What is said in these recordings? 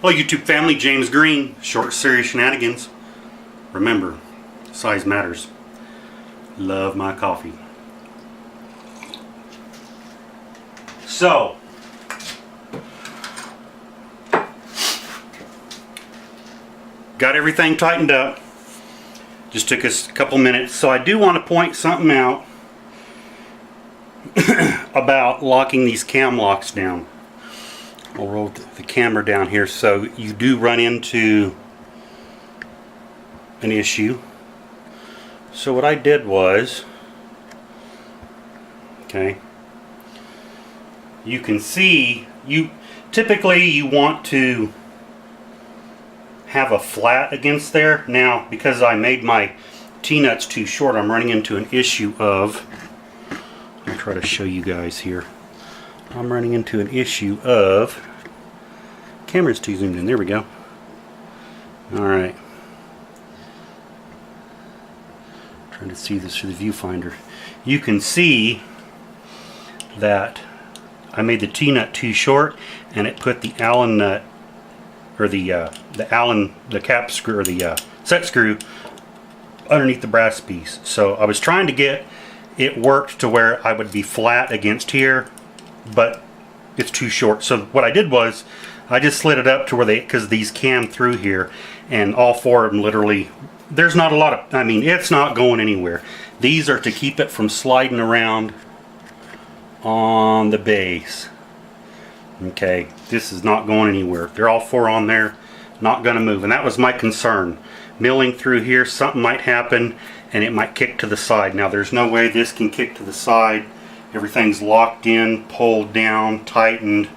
Hello YouTube family, James Green, Short Series Shenanigans. Remember, size matters. Love my coffee. So, got everything tightened up. Just took us a couple minutes. So I do want to point something out about locking these cam locks down. I'll roll the camera down here. So you do run into an issue. So what I did was, okay, you can see, typically you want to have a flat against there. Now, because I made my T-nuts too short, I'm running into an issue of, I'll try to show you guys here. I'm running into an issue of, camera's too zoomed in, there we go. Alright. Trying to see this through the viewfinder. You can see that I made the T-nut too short and it put the Allen nut, or the cap screw, or the set screw underneath the brass piece. So I was trying to get it worked to where I would be flat against here, but it's too short. So what I did was I just slid it up to where because these cam through here, and all four of them literally, there's not a lot of, I mean, it's not going anywhere. These are to keep it from sliding around on the base. Okay, this is not going anywhere. They're all four on there, not going to move. And that was my concern. Milling through here, something might happen and it might kick to the side. Now there's no way this can kick to the side. Everything's locked in, pulled down, tightened.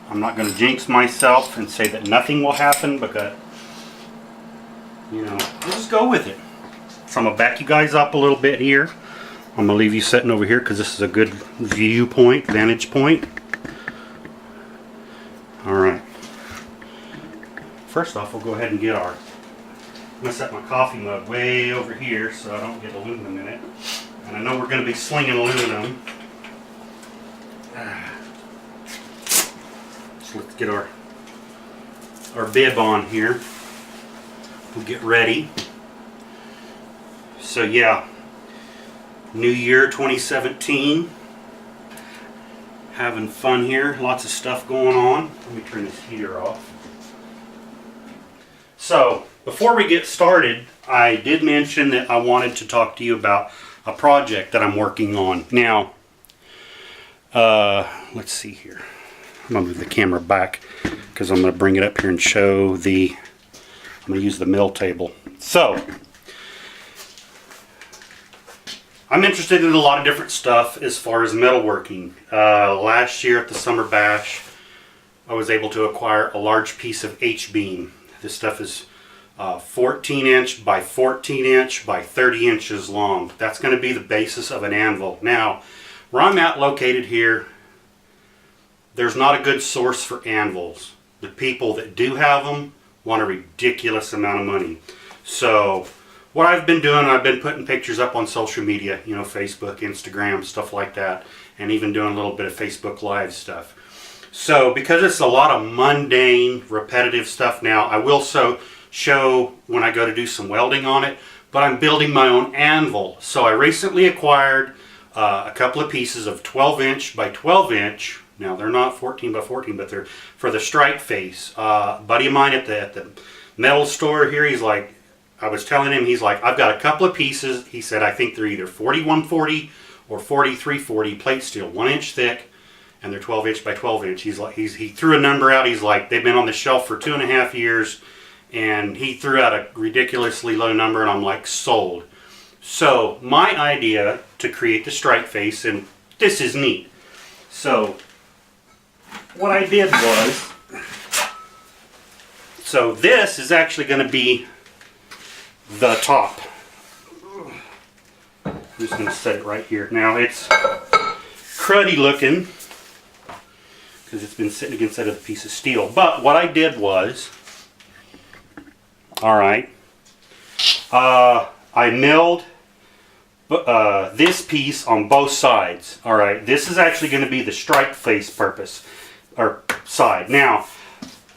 I'm not going to jinx myself and say that nothing will happen, because, you know, we'll just go with it. So I'm going to back you guys up a little bit here. I'm going to leave you sitting over here because this is a good viewpoint, vantage point. Alright. First off, we'll go ahead and get I'm going to set my coffee mug way over here so I don't get aluminum in it. And I know we're going to be slinging aluminum. So let's get our bib on here. We'll get ready. So yeah, New Year 2017. Having fun here, lots of stuff going on. Let me turn this heater off. So, before we get started, I did mention that I wanted to talk to you about a project that I'm working on. Now, let's see here. I'm going to move the camera back because I'm going to bring it up here and show I'm going to use the mill table. So, I'm interested in a lot of different stuff as far as metalworking. Last year at the Summer Bash, I was able to acquire a large piece of H-beam. This stuff is 14 inch by 14 inch by 30 inches long. That's going to be the basis of an anvil. Now, where I'm at located here, there's not a good source for anvils. The people that do have them want a ridiculous amount of money. So, what I've been doing, I've been putting pictures up on social media, you know, Facebook, Instagram, stuff like that, and even doing a little bit of Facebook Live stuff. So, because it's a lot of mundane, repetitive stuff now, I will show when I go to do some welding on it, but I'm building my own anvil. So I recently acquired a couple of pieces of 12 inch by 12 inch. Now, they're not 14 by 14, but they're for the strike face. A buddy of mine at the metal store here, he's like, I was telling him, he's like, I've got a couple of pieces. He said, I think they're either 4140 or 4340 plate steel, 1 inch thick, and they're 12 inch by 12 inch. He's like, he threw a number out. He's like, they've been on the shelf for 2.5 years, and he threw out a ridiculously low number, and I'm like, sold. So my idea to create the strike face, and this is neat. So what I did was, so this is actually going to be the top. I'm just going to set it right here. Now it's cruddy looking because it's been sitting against that other piece of steel. But what I did was, alright, I milled this piece on both sides. All right, this is actually going to be the strike face purpose or side. Now,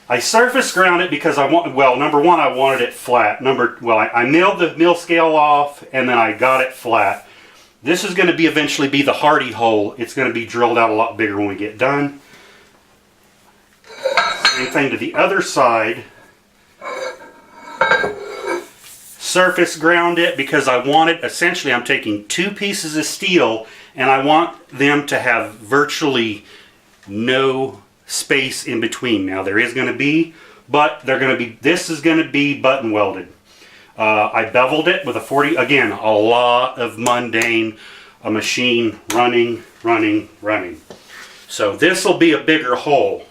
I surface ground it because I want, well, number one, I wanted it flat. I milled the mill scale off and then I got it flat. This is going to be eventually be the hardy hole. It's going to be drilled out a lot bigger when we get done. Same thing to the other side. Surface ground it because I wanted, essentially I'm taking two pieces of steel and I want them to have virtually no space in between. Now there is going to be, but this is going to be button welded. I beveled it with a 40, again, a lot of mundane, a machine running. So this will be a bigger hole.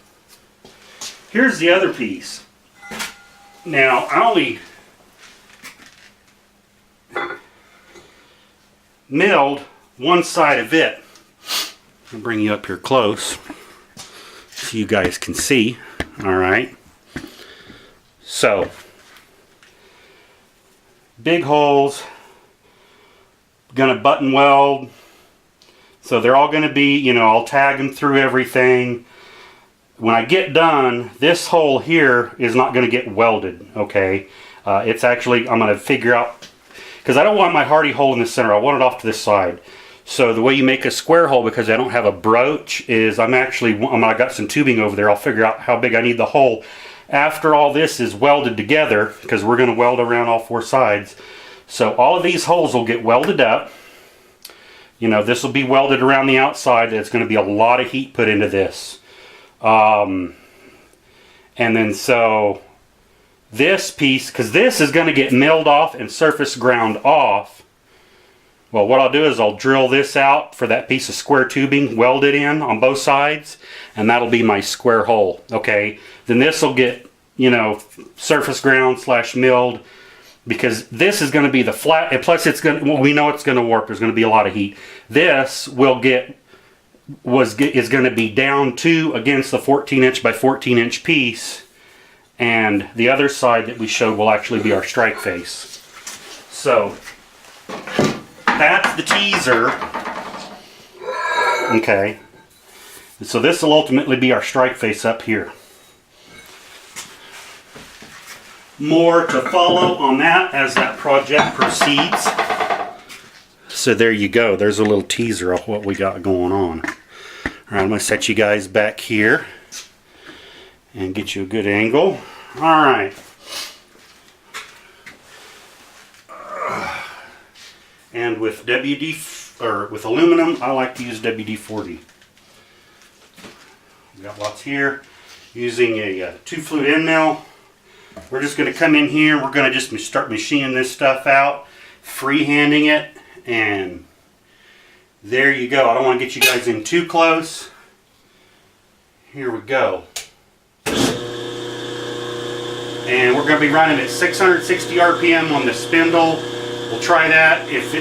Here's the other piece. Now I only milled one side of it. I'll bring you up here close so you guys can see. All right. So big holes, gonna button weld. So they're all gonna be, you know, I'll tag them through everything. When I get done, this hole here is not gonna get welded, okay? It's actually, I'm gonna figure out, because I don't want my hardy hole in the center, I want it off to this side. So the way you make a square hole, because I don't have a broach, is I got some tubing over there, I'll figure out how big I need the hole. After all this is welded together, because we're going to weld around all four sides, so all of these holes will get welded up. You know, this will be welded around the outside. There's going to be a lot of heat put into this. And then so this piece, because this is going to get milled off and surface ground off. Well, what I'll do is I'll drill this out for that piece of square tubing, weld it in on both sides, and that'll be my square hole, okay? Then this will get, you know, surface ground / milled, because this is going to be the flat, and plus it's going to, well, we know it's going to warp, there's going to be a lot of heat. This will is going to be down to against the 14-inch by 14-inch piece, and the other side that we showed will actually be our strike face. So that's the teaser. Okay. So this will ultimately be our strike face up here. More to follow on that as that project proceeds. So there you go. There's a little teaser of what we got going on. All right, I'm going to set you guys back here and get you a good angle. All right. And with with aluminum, I like to use WD-40. We got lots here. Using a 2-flute end mill. We're just going to come in here. We're going to just start machining this stuff out, freehanding it, and there you go. I don't want to get you guys in too close. Here we go. And we're going to be running at 660 RPM on the spindle. We'll try that. If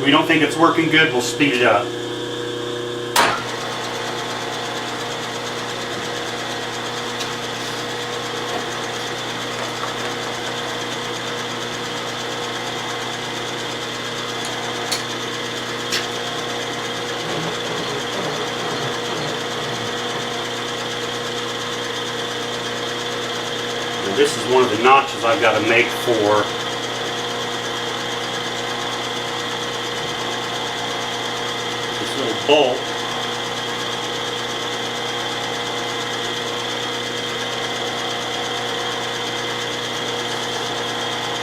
we don't think it's working good, we'll speed it up. Now, this is one of the notches I've got to make for little bolt.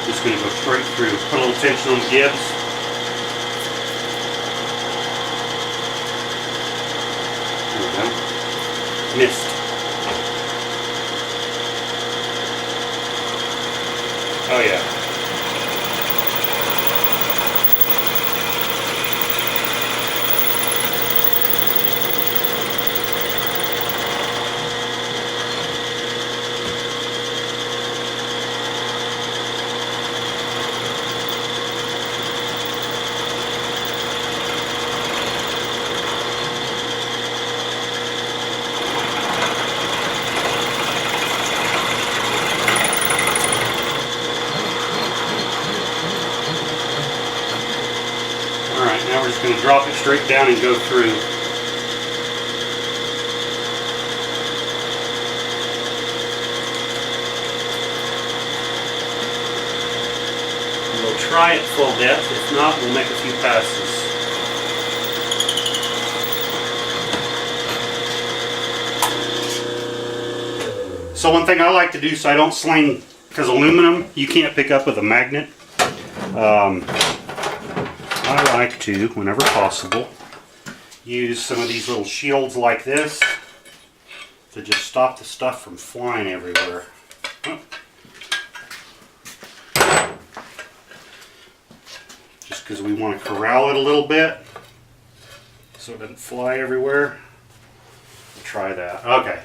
Just going to go straight through. Put a little tension on the gibs. There we go. Missed. Oh yeah. straight down and go through. We'll try it full depth. If not, we'll make a few passes. So one thing I like to do so I don't sling, because aluminum you can't pick up with a magnet. I like to, whenever possible, use some of these little shields like this to just stop the stuff from flying everywhere. Just because we want to corral it a little bit so it doesn't fly everywhere. We'll try that. Okay.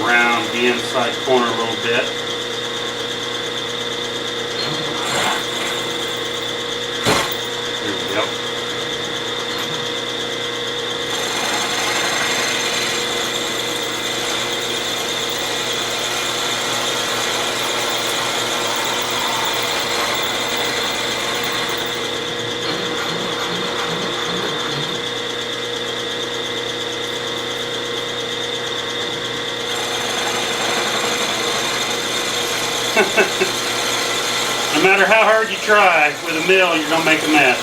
Around the inside corner a little bit. There we go. No matter how hard you try with a mill, you're going to make a mess.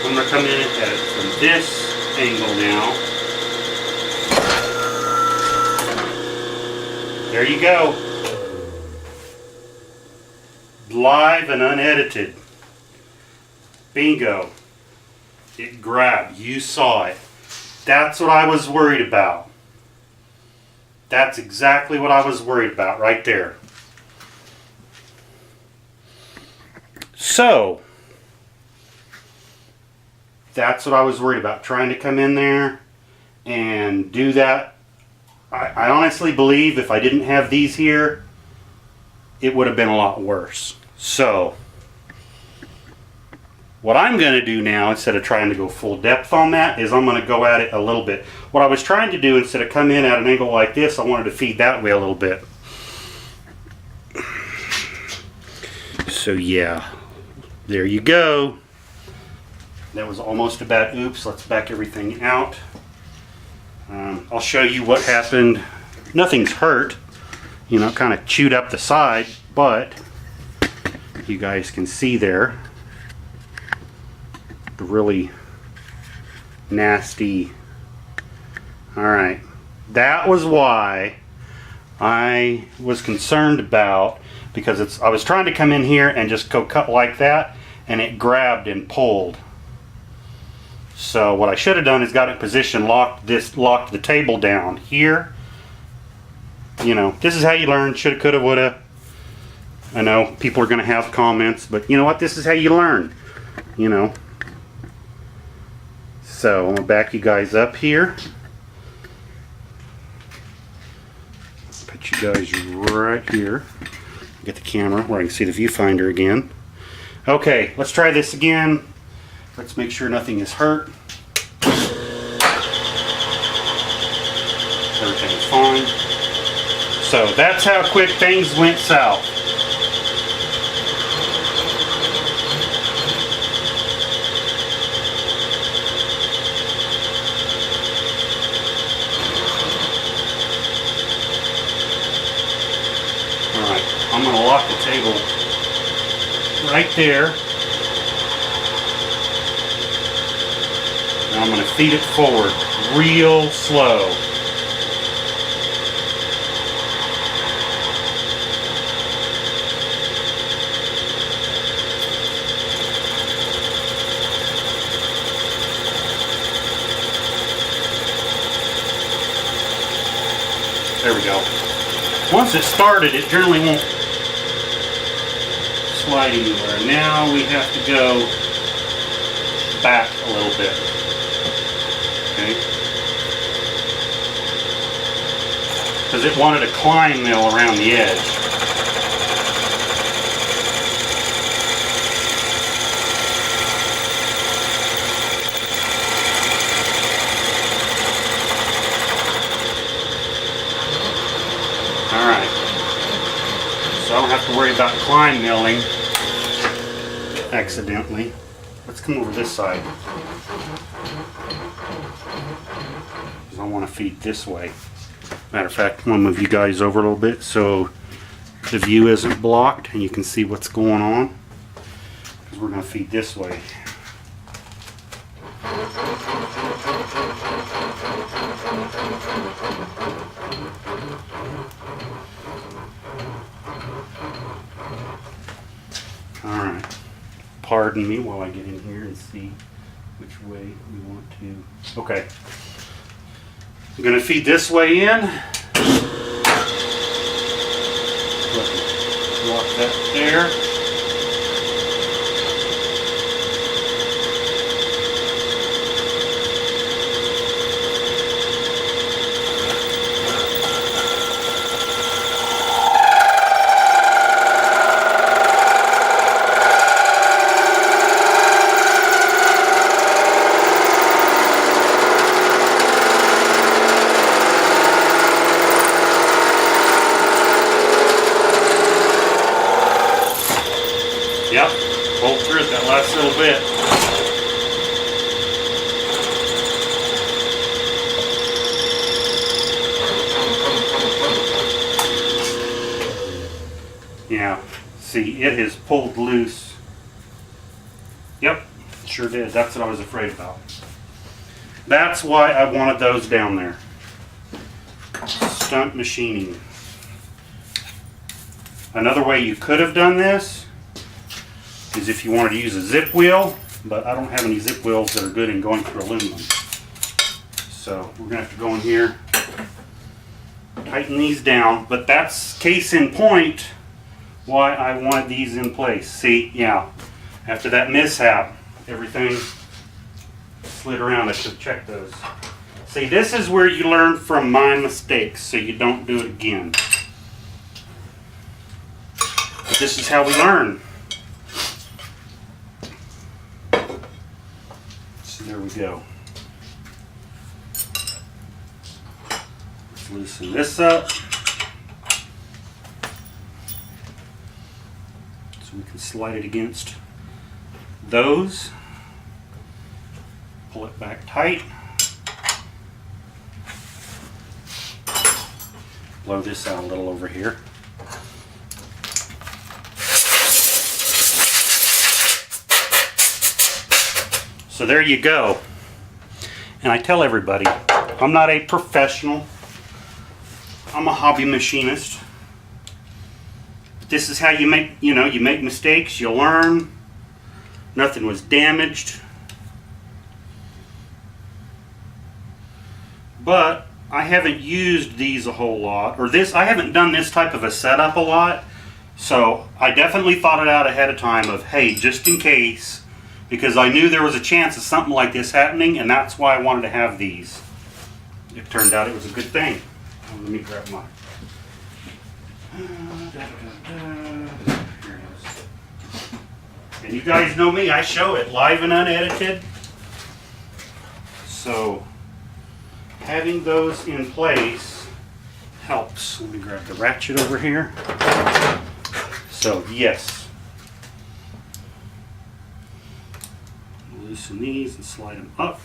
I'm going to come in at it from this angle now. There you go. Live and unedited. Bingo. It grabbed. You saw it. That's what I was worried about. That's exactly what I was worried about right there. So, that's what I was worried about. Trying to come in there and do that. I honestly believe if I didn't have these here, it would have been a lot worse. So, what I'm going to do now, instead of trying to go full depth on that, is I'm going to go at it a little bit. What I was trying to do, instead of come in at an angle like this, I wanted to feed that way a little bit. So yeah, there you go. That was almost a bad oops. Let's back everything out. I'll show you what happened. Nothing's hurt, you know, kind of chewed up the side, but you guys can see there the really nasty. Alright, that was why I was concerned about, because I was trying to come in here and just go cut like that, and it grabbed and pulled. So what I should have done is got it in position, locked the table down here. You know, this is how you learn. Shoulda, coulda, woulda. I know people are going to have comments, but you know what? This is how you learn. You know. So I'm going to back you guys up here. Put you guys right here. Get the camera where I can see the viewfinder again. Okay, let's try this again. Let's make sure nothing is hurt. Everything's fine. So that's how quick things went south. Alright, I'm going to lock the table right there. Now I'm going to feed it forward real slow. There we go. Once it's started, it generally won't slide anywhere. Now we have to go back a little bit. Okay? Because it wanted a climb mill around the edge. Alright, so I don't have to worry about climb milling accidentally. Let's come over this side. Because I want to feed this way. Matter of fact, I'm going to move you guys over a little bit so the view isn't blocked and you can see what's going on. Because we're going to feed this way. Alright, pardon me while I get in here and see which way we want to. Okay, I'm going to feed this way in. Lock that there. Yep, pulled through it that last little bit. Yeah, see, it has pulled loose. Yep, sure did. That's what I was afraid about. That's why I wanted those down there. Stunt machining. Another way you could have done this is if you wanted to use a zip wheel, but I don't have any zip wheels that are good in going through aluminum. So we're going to have to go in here, tighten these down, but that's case in point why I wanted these in place. See, yeah, after that mishap, everything slid around. I should check those. See, this is where you learn from my mistakes so you don't do it again. But this is how we learn. So there we go. Let's loosen this up so we can slide it against those. Pull it back tight. Blow this out a little over here. So there you go. And I tell everybody, I'm not a professional. I'm a hobby machinist. But this is how you make, you make mistakes, you learn. Nothing was damaged. But I haven't used these a whole lot, or I haven't done this type of a setup a lot. So I definitely thought it out ahead of time of, hey, just in case, because I knew there was a chance of something like this happening, and that's why I wanted to have these. It turned out it was a good thing. Let me grab mine. Here it is. And you guys know me, I show it live and unedited. So having those in place helps. Let me grab the ratchet over here. So yes. Loosen these and slide them up.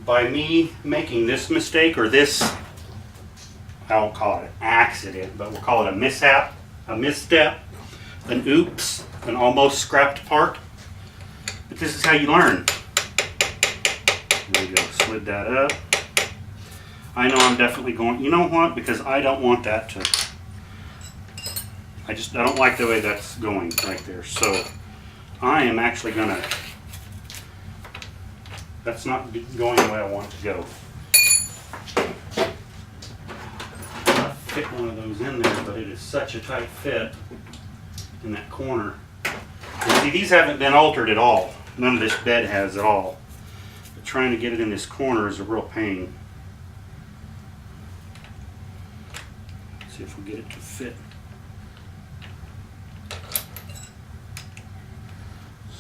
by me making this mistake, or this, I don't call it an accident, but we'll call it a mishap, a misstep, an oops, an almost scrapped part. But this is how you learn. There we go, slid that up. I know I'm definitely going, you know what, because I don't want that to, I don't like the way that's going right there. So I am actually gonna, that's not going the way I want it to go. I fit one of those in there, but it is such a tight fit in that corner. And see, these haven't been altered at all. None of this bed has at all. But trying to get it in this corner is a real pain. See if we get it to fit.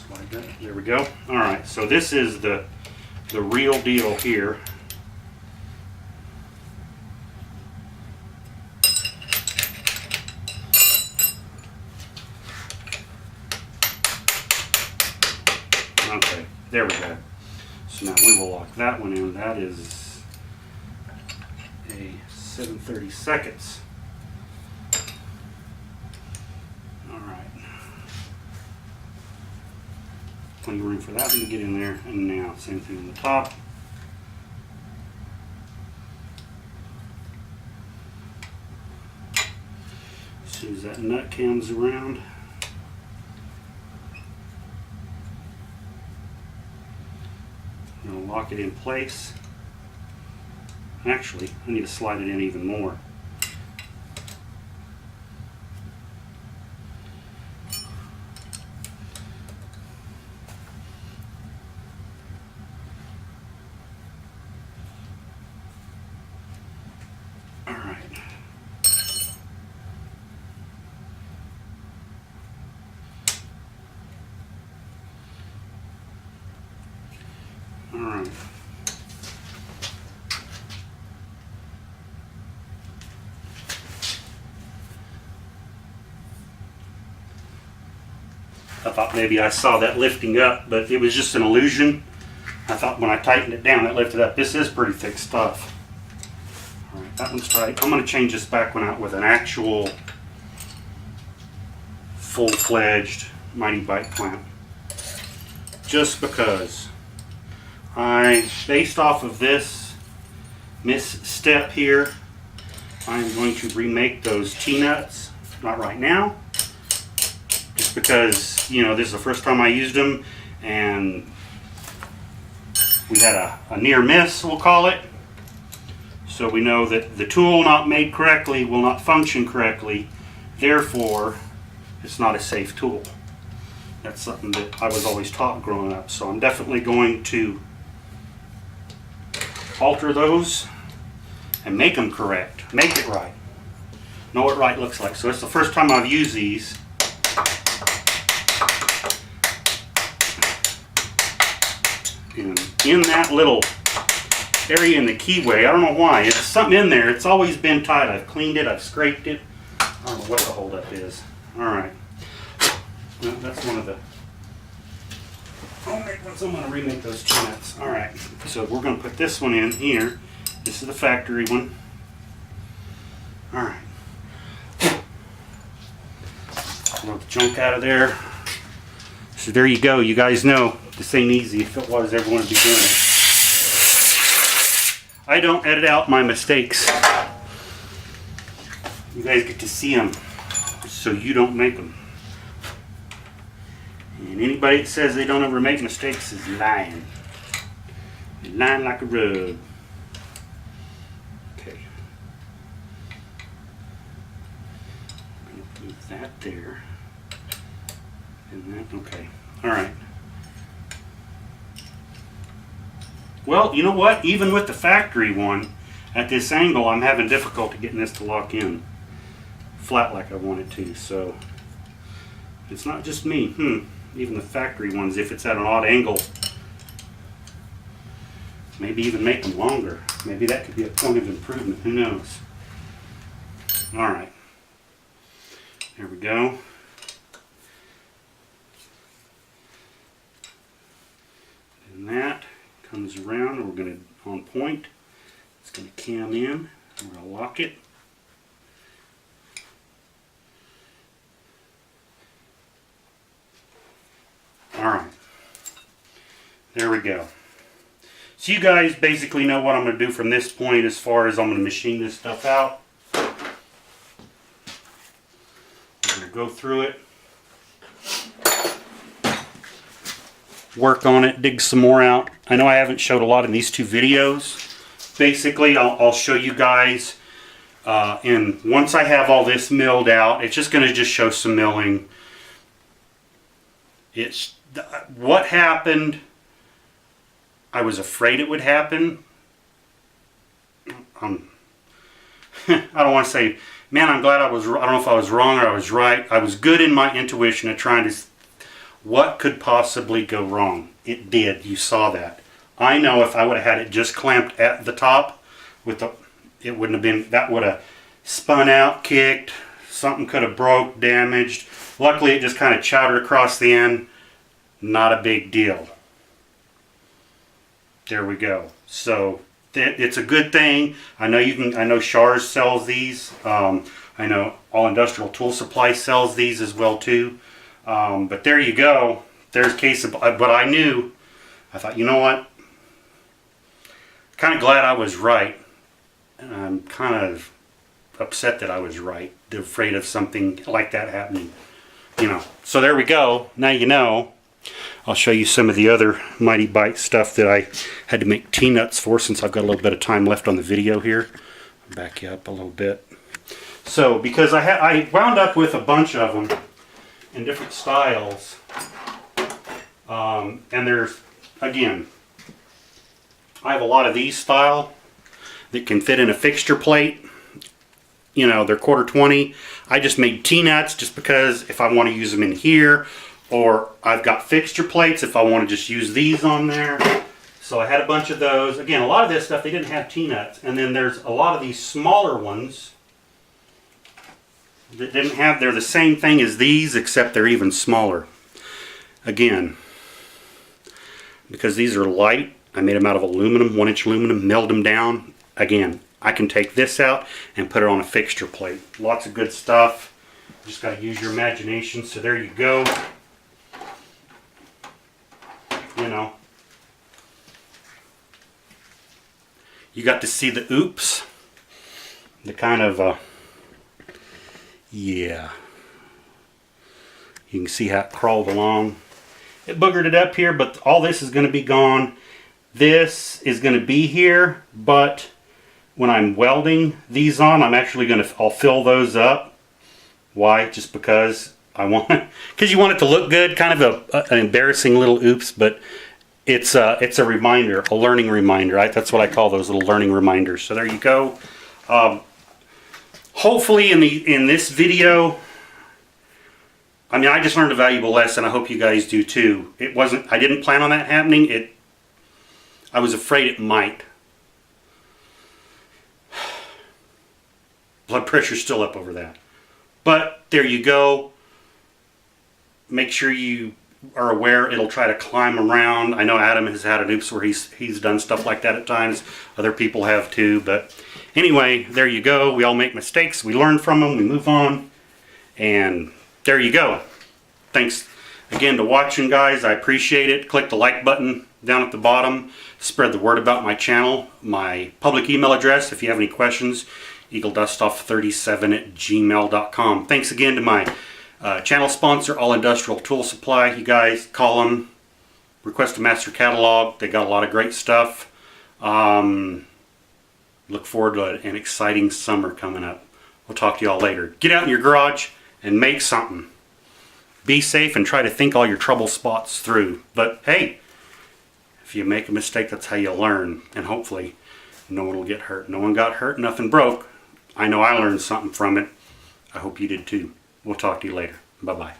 Slide that. There we go. All right. So this is the real deal here. Okay. There we go. So now we will lock that one in. That is a 7/32. Plenty of room for that one to get in there. And now same thing on the top. As soon as that nut comes around, I'm going to lock it in place. Actually, I need to slide it in even more. Alright. I thought maybe I saw that lifting up, but it was just an illusion. I thought when I tightened it down, it lifted up. This is pretty thick stuff. Alright, that one's tight. I'm going to change this back one out with an actual full-fledged Mighty Bite clamp. Just because based off of this misstep here, I'm going to remake those T-nuts. Not right now, just because, you know, this is the first time I used them, and we had a near miss, we'll call it. So we know that the tool not made correctly will not function correctly. Therefore, it's not a safe tool. That's something that I was always taught growing up. So I'm definitely going to alter those and make them correct. Make it right. Know what right looks like. So it's the first time I've used these. And in that little area in the keyway, I don't know why, it's something in there. It's always been tight. I've cleaned it, I've scraped it. I don't know what the holdup is. Alright. Well, that's one of the homemade ones. I'm going to remake those T-nuts. Alright, so we're going to put this one in here. This is the factory one. Alright. Pull the junk out of there. So there you go. You guys know this ain't easy. If it was, everyone would be doing it. I don't edit out my mistakes. You guys get to see them, so you don't make them. And anybody that says they don't ever make mistakes is lying. They're lying like a rug. Okay. I'm going to put that there. And that, okay. Alright. Well, you know what? Even with the factory one, at this angle, I'm having difficulty getting this to lock in flat like I want it to. So, it's not just me. Even the factory ones, if it's at an odd angle, maybe even make them longer. Maybe that could be a point of improvement. Who knows? Alright. There we go. And that comes around, and on point. It's going to cam in. I'm going to lock it. Alright. There we go. So you guys basically know what I'm going to do from this point as far as I'm going to machine this stuff out. I'm going to go through it, work on it, dig some more out. I know I haven't showed a lot in these 2 videos. Basically, I'll show you guys, and once I have all this milled out, it's just going to just show some milling. It's what happened. I was afraid it would happen. I don't want to say, man, I'm glad I don't know if I was wrong or I was right. I was good in my intuition of trying to, what could possibly go wrong? It did. You saw that. I know if I would have had it just clamped at the top, it wouldn't have been, that would have spun out, kicked, something could have broke, damaged. Luckily, it just kind of chowdered across the end. Not a big deal. There we go. So it's a good thing. I know I know Shars sells these. I know All Industrial Tool Supply sells these as well too. But there you go. There's a case of, but I knew. I thought, you know what? Kind of glad I was right. And I'm kind of upset that I was right. They're afraid of something like that happening. You know. So there we go. Now you know. I'll show you some of the other Mighty Bite stuff that I had to make T-nuts for, since I've got a little bit of time left on the video here. I'll back you up a little bit. So, because I wound up with a bunch of them in different styles. And there's, again, I have a lot of these style that can fit in a fixture plate. You know, they're 1/4 20. I just made T-nuts just because if I want to use them in here, or I've got fixture plates if I want to just use these on there. So I had a bunch of those. Again, a lot of this stuff, they didn't have T-nuts. And then there's a lot of these smaller ones that didn't have, they're the same thing as these, except they're even smaller. Again, because these are light, I made them out of aluminum, 1-inch aluminum, milled them down. Again, I can take this out and put it on a fixture plate. Lots of good stuff. Just got to use your imagination. So there you go. You know, you got to see the oops, the kind of, yeah, you can see how it crawled along. It boogered it up here, but all this is going to be gone. This is going to be here, but when I'm welding these on, I'm actually going to, I'll fill those up. Why? Just because I want, because you want it to look good, kind of an embarrassing little oops, but it's a reminder, a learning reminder. Right? That's what I call those little learning reminders. So there you go. Hopefully in this video, I mean, I just learned a valuable lesson. I hope you guys do too. I didn't plan on that happening. I was afraid it might. Blood pressure's still up over that. But there you go. Make sure you are aware it'll try to climb around. I know Adam has had an oops where he's done stuff like that at times. Other people have too. But anyway, there you go. We all make mistakes. We learn from them. We move on. And there you go. Thanks again to watching, guys. I appreciate it. Click the like button down at the bottom. Spread the word about my channel. My public email address, if you have any questions, eagledustoff37@gmail.com. Thanks again to my channel sponsor, All Industrial Tool Supply. You guys call them, request a master catalog. They got a lot of great stuff. Look forward to an exciting summer coming up. We'll talk to y'all later. Get out in your garage and make something. Be safe and try to think all your trouble spots through. But hey, if you make a mistake, that's how you learn. And hopefully no one will get hurt. No one got hurt, nothing broke. I know I learned something from it. I hope you did too. We'll talk to you later. Bye-bye.